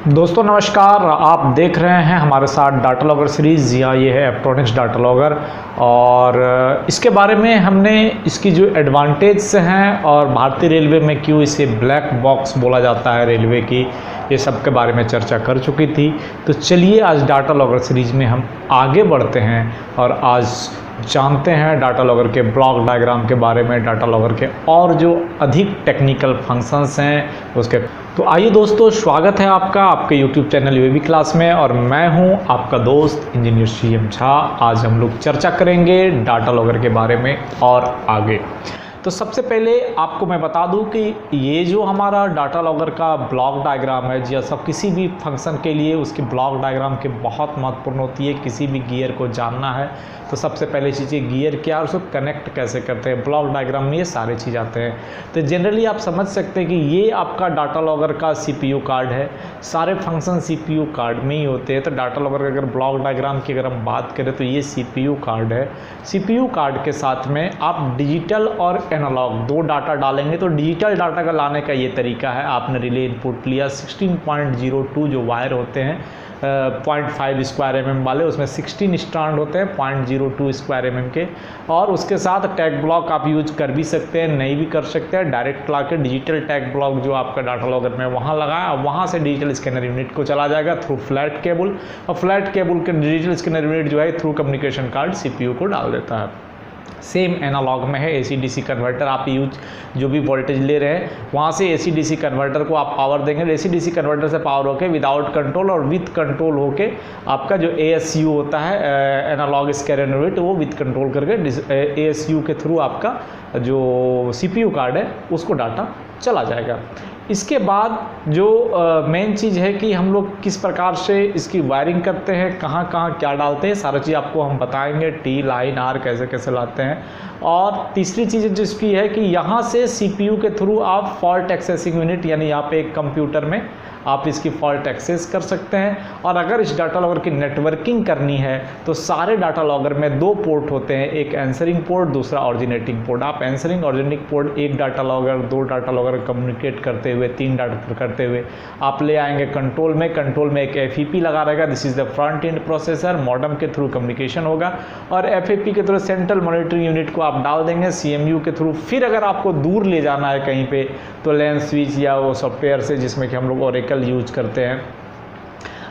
दोस्तों नमस्कार, आप देख रहे हैं हमारे साथ डाटा लॉगर सीरीज़। या ये है एप्ट्रॉनिक्स डाटा लॉगर और इसके बारे में हमने इसकी जो एडवांटेज हैं और भारतीय रेलवे में क्यों इसे ब्लैक बॉक्स बोला जाता है रेलवे की, ये सब के बारे में चर्चा कर चुकी थी। तो चलिए आज डाटा लॉगर सीरीज़ में हम आगे बढ़ते हैं और आज जानते हैं डाटा लॉगर के ब्लॉक डायग्राम के बारे में, डाटा लॉगर के और जो अधिक टेक्निकल फंक्शंस हैं उसके। तो आइए दोस्तों, स्वागत है आपका आपके YouTube चैनल यूएवी क्लास में और मैं हूं आपका दोस्त इंजीनियर CM झा। आज हम लोग चर्चा करेंगे डाटा लॉगर के बारे में और आगे। तो सबसे पहले आपको मैं बता दूं कि ये जो हमारा डाटा लॉगर का ब्लॉक डायग्राम है, जी सब किसी भी फंक्शन के लिए उसकी ब्लॉक डायग्राम की बहुत महत्वपूर्ण होती है। किसी भी गियर को जानना है तो सबसे पहले चीज़ ये गियर क्या और उसको कनेक्ट कैसे करते हैं, ब्लॉक डायग्राम में ये सारे चीज़ आते हैं। तो जनरली आप समझ सकते हैं कि ये आपका डाटा लॉगर का CPU कार्ड है। सारे फंक्शन CPU कार्ड में ही होते हैं। तो डाटा लॉगर का अगर ब्लॉक डायग्राम की अगर हम बात करें तो ये CPU कार्ड है। CPU कार्ड के साथ में आप डिजिटल और एनालॉग दो डाटा डालेंगे। तो डिजिटल डाटा का लाने का ये तरीका है, आपने रिले इनपुट लिया 16.02 जो वायर होते हैं 0.5 स्क्वायर mm वाले, उसमें 16 स्ट्रैंड होते हैं 0.02 स्क्वायर mm के। और उसके साथ टैग ब्लॉक आप यूज कर भी सकते हैं, नहीं भी कर सकते हैं। डायरेक्ट ला के डिजिटल टैग ब्लॉक जो आपका डाटा लॉगर में वहाँ लगाया, वहाँ से डिजिटल स्कैनर यूनिट को चला जाएगा थ्रू फ्लैट केबल, और फ्लैट केबल के डिजिटल स्कैनर यूनिट जो है थ्रू कम्युनिकेशन कार्ड CPU को डाल देता है। सेम एनालॉग में है AC/DC कन्वर्टर, आप यूज जो भी वोल्टेज ले रहे हैं वहाँ से AC/DC कन्वर्टर को आप पावर देंगे। AC/DC कन्वर्टर से पावर होके विदाउट कंट्रोल और विथ कंट्रोल होके आपका जो ASU होता है एनालॉग स्कैनर यूनिट, वो विथ कंट्रोल करके ASU के थ्रू आपका जो CPU कार्ड है उसको डाटा चला जाएगा। इसके बाद जो मेन चीज़ है कि हम लोग किस प्रकार से इसकी वायरिंग करते हैं, कहाँ कहाँ क्या डालते हैं, सारा चीज़ आपको हम बताएंगे। T लाइन R कैसे कैसे लाते हैं। और तीसरी चीज़ जिसकी है कि यहाँ से CPU के थ्रू आप फॉल्ट एक्सेसिंग यूनिट, यानी यहाँ पे एक कंप्यूटर में आप इसकी फॉल्ट एक्सेस कर सकते हैं। और अगर इस डाटा लॉगर की नेटवर्किंग करनी है तो सारे डाटा लॉगर में दो पोर्ट होते हैं, एक आंसरिंग पोर्ट, दूसरा ऑरिजिनेटिंग पोर्ट। आप आंसरिंग ऑरिजिनेटिंग पोर्ट एक डाटा लॉगर, दो डाटा लॉगर कम्युनिकेट करते हुए, तीन डाटा करते हुए आप ले आएंगे कंट्रोल में। कंट्रोल में एक FEP लगा रहेगा, this is the front end processor, modem के थ्रू कम्युनिकेशन होगा। और FEP के थ्रू सेंट्रल मॉनिटरिंग यूनिट को आप डाल देंगे CMU के थ्रू। फिर अगर आपको दूर ले जाना है कहीं पे तो लैन स्विच या वो सॉफ्टवेयर से जिसमें कि हम लोग ओरेकल यूज करते हैं,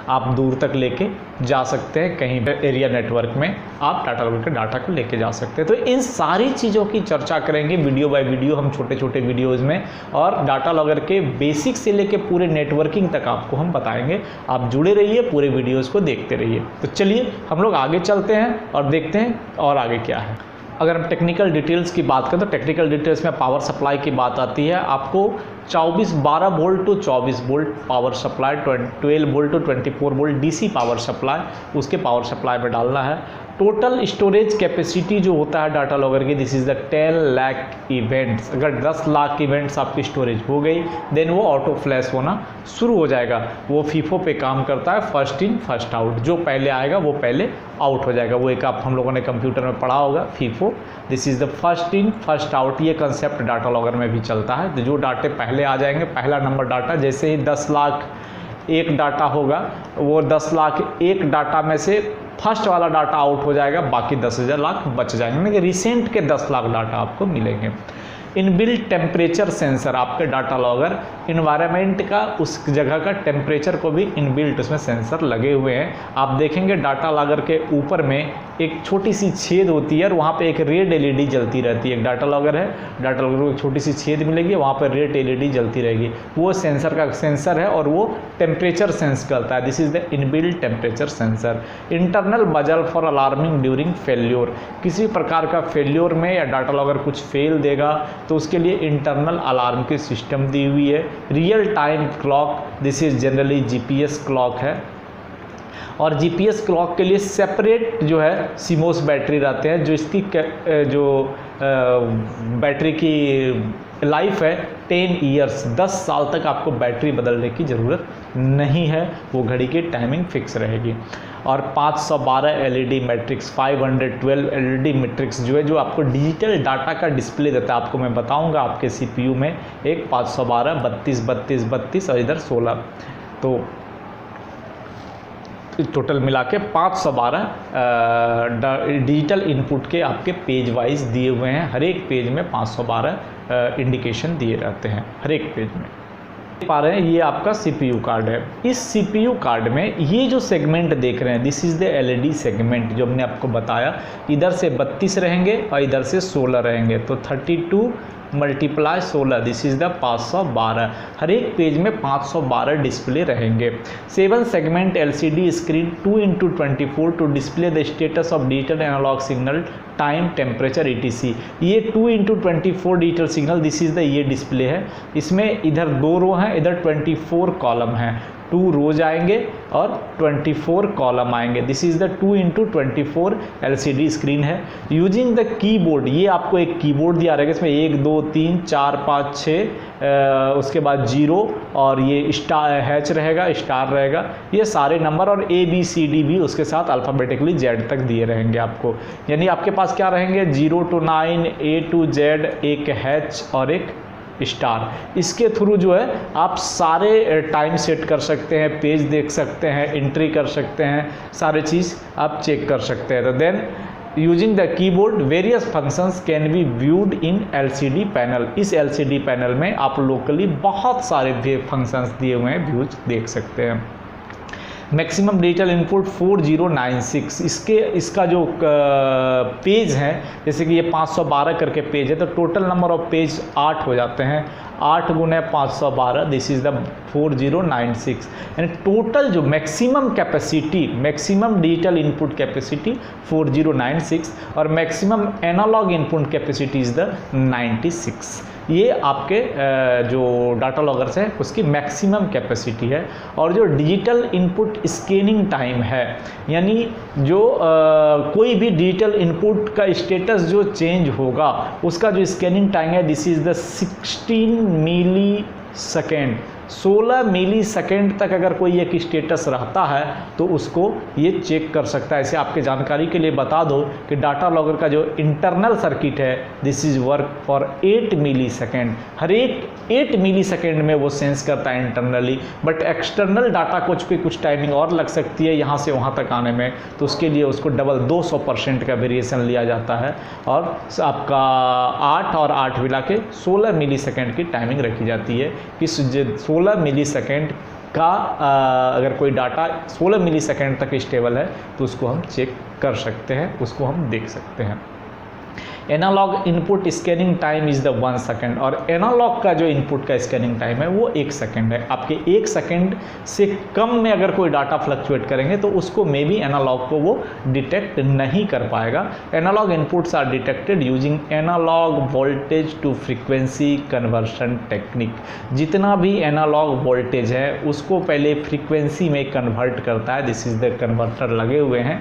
आप दूर तक लेके जा सकते हैं। कहीं पे एरिया नेटवर्क में आप डाटा लॉगर के डाटा को लेके जा सकते हैं। तो इन सारी चीज़ों की चर्चा करेंगे वीडियो बाय वीडियो हम छोटे छोटे वीडियोज़ में, और डाटा लॉगर के बेसिक से लेके पूरे नेटवर्किंग तक आपको हम बताएंगे। आप जुड़े रहिए, पूरे वीडियोज़ को देखते रहिए। तो चलिए हम लोग आगे चलते हैं और देखते हैं और आगे क्या है। अगर हम टेक्निकल डिटेल्स की बात करें तो टेक्निकल डिटेल्स में पावर सप्लाई की बात आती है। आपको 12 volt to 24 volt power supply, 12 volt to 24 volt DC power supply उसके पावर सप्लाई में डालना है। टोटल स्टोरेज कैपेसिटी जो होता है डाटा लॉगर की, this is the 10 lakh events. अगर 10 लाख इवेंट्स आपकी स्टोरेज हो गई देन वो ऑटो फ्लैश होना शुरू हो जाएगा। वो FIFO पे काम करता है, फर्स्ट इन फर्स्ट आउट। जो पहले आएगा वो पहले आउट हो जाएगा। वो एक आप हम लोगों ने कंप्यूटर में पढ़ा होगा, FIFO, this is the first in first out. ये कंसेप्ट डाटा लॉगर में भी चलता है। तो जो डाटे पहले आ जाएंगे, पहला नंबर डाटा, जैसे ही 10 लाख एक डाटा होगा, वो 10 लाख एक डाटा में से फर्स्ट वाला डाटा आउट हो जाएगा, बाकी 10,000 लाख बच जाएंगे। यानी कि रिसेंट के 10 लाख डाटा आपको मिलेंगे। इनबिल्ट टेम्परेचर सेंसर, आपके डाटा लॉगर इन्वायरमेंट का, उस जगह का टेम्परेचर को भी इनबिल्ट उसमें सेंसर लगे हुए हैं। आप देखेंगे डाटा लॉगर के ऊपर में एक छोटी सी छेद होती है और वहाँ पे एक रेड LED जलती रहती है। एक डाटा लॉगर है, डाटा लॉगर को एक छोटी सी छेद मिलेगी, वहाँ पर रेड LED जलती रहेगी। वो सेंसर का सेंसर है और वो टेम्परेचर सेंस करता है। This is the inbuilt temperature sensor. Internal बजल फॉर अलार्मिंग ड्यूरिंग फेल्योर, किसी प्रकार का फेल्योर में या डाटा लॉगर कुछ फेल देगा तो उसके लिए इंटरनल अलार्म की सिस्टम दी हुई है। Real time clock, this is generally GPS clock है। और GPS क्लॉक के लिए सेपरेट जो है CMOS बैटरी रहते हैं, जो इसकी जो बैटरी की लाइफ है 10 ईयर्स, 10 साल तक आपको बैटरी बदलने की ज़रूरत नहीं है। वो घड़ी की टाइमिंग फिक्स रहेगी। और 512 LED मैट्रिक्स, 512 LED मैट्रिक्स जो है, जो आपको डिजिटल डाटा का डिस्प्ले देता है। आपको मैं बताऊंगा आपके CPU में एक 512, 32, 32, 32 और इधर 16। तो टोटल मिला के 512 डिजिटल इनपुट के आपके पेज वाइज दिए हुए हैं। हर एक पेज में 512 इंडिकेशन दिए रहते हैं हर एक पेज में। पा रहे हैं ये आपका CPU कार्ड है। इस CPU कार्ड में ये जो सेगमेंट देख रहे हैं, this is the LED segment जो हमने आपको बताया। इधर से 32 रहेंगे और इधर से 16 रहेंगे, तो 32 मल्टीप्लाई 16, दिस इज़ द 512। हर एक पेज में 512 डिस्प्ले रहेंगे। 7 segment LCD screen 2x24 to display the status of digital analogue signal, time, temperature etc। ये 2x24 digital signal, this is the ये डिस्प्ले है। इसमें इधर 2 रो हैं, इधर 24 कॉलम हैं। 2 रोज आएंगे और 24 कॉलम आएंगे। This is the 2x24 LCD screen है। यूजिंग द कीबोर्ड, ये आपको एक कीबोर्ड दिया रहेगा, इसमें 1 2 3 4 5 6 उसके बाद 0 और ये स्टार हैच रहेगा, स्टार रहेगा, ये सारे नंबर और ABCD भी उसके साथ अल्फ़ाबेटिकली Z तक दिए रहेंगे आपको। यानी आपके पास क्या रहेंगे 0 to 9, A to Z, एक हैच और एक स्टार। इसके थ्रू जो है आप सारे टाइम सेट कर सकते हैं, पेज देख सकते हैं, एंट्री कर सकते हैं, सारे चीज़ आप चेक कर सकते हैं। तो then using the keyboard various functions can be viewed in LCD panel. इस LCD पैनल में आप लोकली बहुत सारे फंक्शंस दिए हुए हैं, व्यूज देख सकते हैं। Maximum digital input 4096। इसका जो पेज है, जैसे कि ये 512 करके पेज है, तो टोटल नंबर ऑफ पेज 8 हो जाते हैं। 8 गुने 512, दिस इज़ द 4096। यानी टोटल जो maximum capacity, maximum digital input capacity 4096 और maximum analogue input capacity is the 96। ये आपके जो डाटा लॉगर्स है उसकी मैक्सिमम कैपेसिटी है। और जो डिजिटल इनपुट स्कैनिंग टाइम है, यानी जो कोई भी डिजिटल इनपुट का स्टेटस जो चेंज होगा उसका जो स्कैनिंग टाइम है, this is the 16 millisecond. 16 millisecond तक अगर कोई एक स्टेटस रहता है तो उसको ये चेक कर सकता है। ऐसे आपके जानकारी के लिए बता दो कि डाटा लॉगर का जो इंटरनल सर्किट है, this is work for 8 millisecond. हर एक 8 मिली सेकेंड में वो सेंस करता है इंटरनली, बट एक्सटर्नल डाटा कुछ टाइमिंग और लग सकती है यहाँ से वहाँ तक आने में, तो उसके लिए उसको डबल 200% का वेरिएशन लिया जाता है और आपका 8 और 8 मिला के 16 मिली सेकेंड की टाइमिंग रखी जाती है। इस 16 मिली सेकेंड का अगर कोई डाटा 16 मिली सेकेंड तक स्टेबल है तो उसको हम चेक कर सकते हैं, उसको हम देख सकते हैं। Analog input scanning time is the 1 second. और एनालॉग का जो इनपुट का स्कैनिंग टाइम है वो 1 सेकेंड है। आपके 1 सेकेंड से कम में अगर कोई डाटा फ्लक्चुएट करेंगे तो उसको मे बी एनालॉग को वो डिटेक्ट नहीं कर पाएगा। Analog inputs are detected using analog voltage to frequency conversion technique. जितना भी एनालॉग वोल्टेज है उसको पहले फ्रीक्वेंसी में कन्वर्ट करता है। दिस इज़ द कन्वर्टर लगे हुए हैं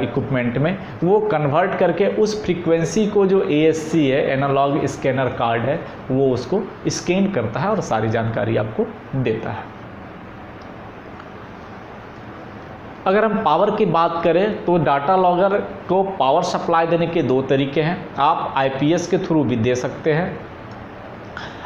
इक्विपमेंट में, वो कन्वर्ट करके उस फ्रीक्वेंसी को जो ASC है, एनालॉग स्कैनर कार्ड है, वो उसको स्कैन करता है और सारी जानकारी आपको देता है। अगर हम पावर की बात करें तो डाटा लॉगर को पावर सप्लाई देने के 2 तरीके हैं। आप IPS के थ्रू भी दे सकते हैं।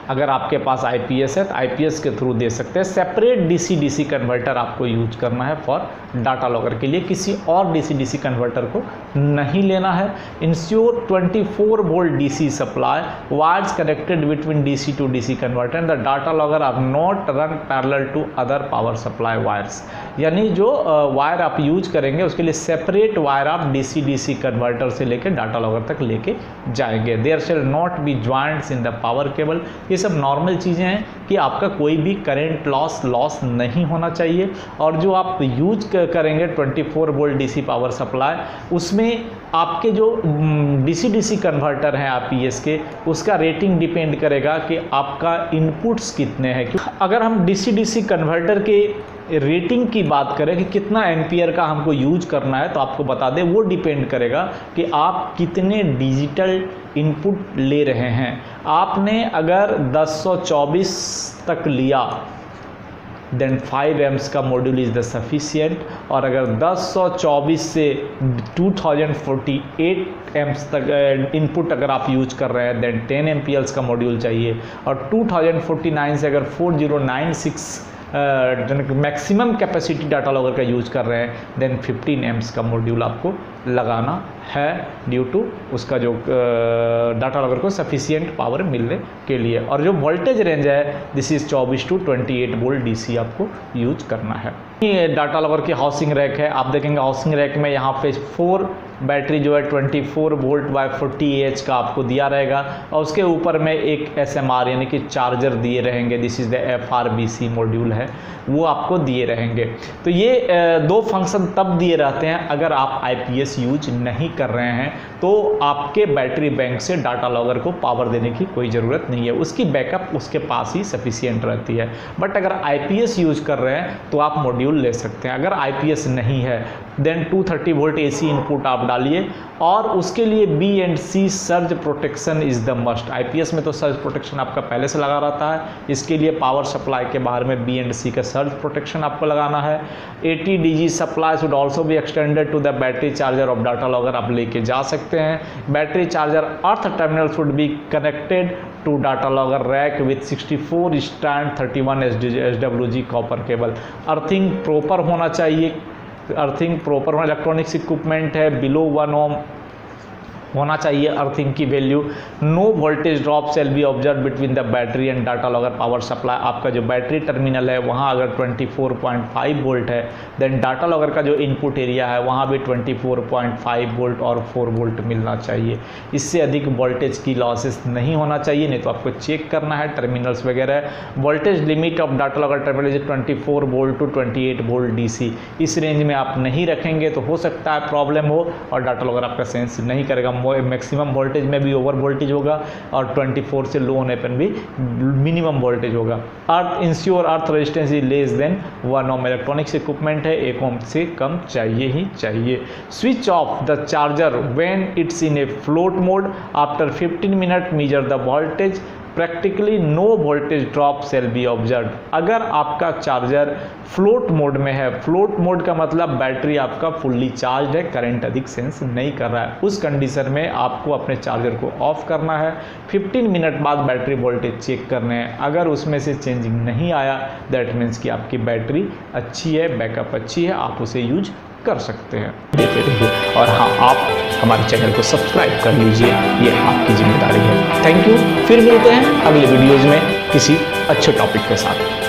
अगर आपके पास IPS है तो IPS के थ्रू दे सकते हैं। सेपरेट DC-DC कन्वर्टर आपको यूज करना है फॉर डाटा लॉगर के लिए, किसी और DC-DC कन्वर्टर को नहीं लेना है। Ensure 24 volt DC supply, wires connected between DC to DC converter and the data logger are not run parallel to other power supply wires. यानी जो वायर आप यूज करेंगे उसके लिए सेपरेट वायर आप DC-DC कन्वर्टर से लेकर डाटा लॉगर तक लेके जाएंगे। There shall not be joints in the power cable. ये सब नॉर्मल चीज़ें हैं कि आपका कोई भी करंट लॉस नहीं होना चाहिए। और जो आप यूज करेंगे 24 वोल्ट DC पावर सप्लाई, उसमें आपके जो DC-DC कन्वर्टर हैं IPS के, उसका रेटिंग डिपेंड करेगा कि आपका इनपुट्स कितने हैं। अगर हम DC-DC कन्वर्टर के रेटिंग की बात करें कि कितना एम्पियर का हमको यूज करना है, तो आपको बता दें वो डिपेंड करेगा कि आप कितने डिजिटल इनपुट ले रहे हैं। आपने अगर 1024 तक लिया देन 5 एम्स का मॉड्यूल इज़ द सफिशिएंट। और अगर 1024 से 2048 एम्स तक इनपुट अगर आप यूज कर रहे हैं देन 10 एम्पियर्स का मॉड्यूल चाहिए। और 2049 से अगर 4096 मैक्सिमम कैपेसिटी डाटा लॉगर का यूज कर रहे हैं, देन 15 एम्प्स का मॉड्यूल आपको लगाना है, ड्यू टू उसका जो डाटा लॉगर को सफिशिएंट पावर मिलने के लिए। और जो वोल्टेज रेंज है this is 24 to 28 volt DC आपको यूज करना है। ये डाटा लॉगर की हाउसिंग रैक है, आप देखेंगे हाउसिंग रैक में यहाँ पे 4 बैटरी जो है 24 वोल्ट बाय 40 Ah का आपको दिया रहेगा, और उसके ऊपर में एक SMR यानी कि चार्जर दिए रहेंगे, this is the FRBC module है, वो आपको दिए रहेंगे। तो ये 2 फंक्शन तब दिए रहते हैं अगर आप IPS यूज नहीं कर रहे हैं, तो आपके बैटरी बैंक से डाटा लॉगर को पावर देने की कोई ज़रूरत नहीं है, उसकी बैकअप उसके पास ही सफिशिएंट रहती है। बट अगर IPS यूज कर रहे हैं तो आप मॉड्यूल ले सकते हैं। अगर IPS नहीं है देन 230 वोल्ट AC इनपुट आप डालिए, और उसके लिए B&C surge protection is the must. IPS में तो सर्ज प्रोटेक्शन आपका पहले से लगा रहता है, इसके लिए पावर सप्लाई के बाहर में B&C का सर्ज प्रोटेक्शन आपको लगाना है। 80 DG supply should also be extended to the battery charger of data logger, आप लेके जा सकते हैं। Battery charger earth terminal should be connected to data logger rack with 64 stand 31 SWG copper cable. Earthing proper होना चाहिए, earthing proper electronics equipment है, below 1 ohm होना चाहिए अर्थिंग की value. No voltage drop shall be observe between the battery and data logger power supply. आपका जो battery terminal है वहाँ अगर 24.5 वोल्ट है, देन डाटा लॉगर का जो इनपुट एरिया है वहाँ भी 24.5 वोल्ट और 4 वोल्ट मिलना चाहिए। इससे अधिक वोल्टेज की लॉसेस नहीं होना चाहिए, नहीं तो आपको चेक करना है टर्मिनल्स वगैरह। Voltage limit of data logger terminal 24 volt to 28 volt DC। इस रेंज में आप नहीं रखेंगे तो हो सकता है प्रॉब्लम हो और डाटा लॉगर आपका सेंस नहीं करेगा। मैक्सिमम वोल्टेज में भी ओवर वोल्टेज होगा और 24 से लो होने पर भी मिनिमम वोल्टेज होगा। Earth ensure earth resistance is less than 1 ohm. Electronics equipment है, 1 ओम से कम चाहिए ही चाहिए। Switch off the charger when it's in a float mode after 15 minute, measure the voltage, practically no voltage drop shall be observe. अगर आपका charger float mode में है, फ्लोट मोड का मतलब बैटरी आपका फुल्ली चार्ज है, करंट अधिक sense नहीं कर रहा है, उस कंडीशन में आपको अपने चार्जर को ऑफ करना है। 15 मिनट बाद बैटरी वोल्टेज चेक करने हैं, अगर उसमें से चेंजिंग नहीं आया दैट मीन्स कि आपकी बैटरी अच्छी है, बैकअप अच्छी है, आप उसे यूज कर सकते हैं, देते रहिए। और हाँ, आप हमारे चैनल को सब्सक्राइब कर लीजिए, ये आपकी जिम्मेदारी है। थैंक यू, फिर मिलते हैं अगले वीडियोज़ में किसी अच्छे टॉपिक के साथ।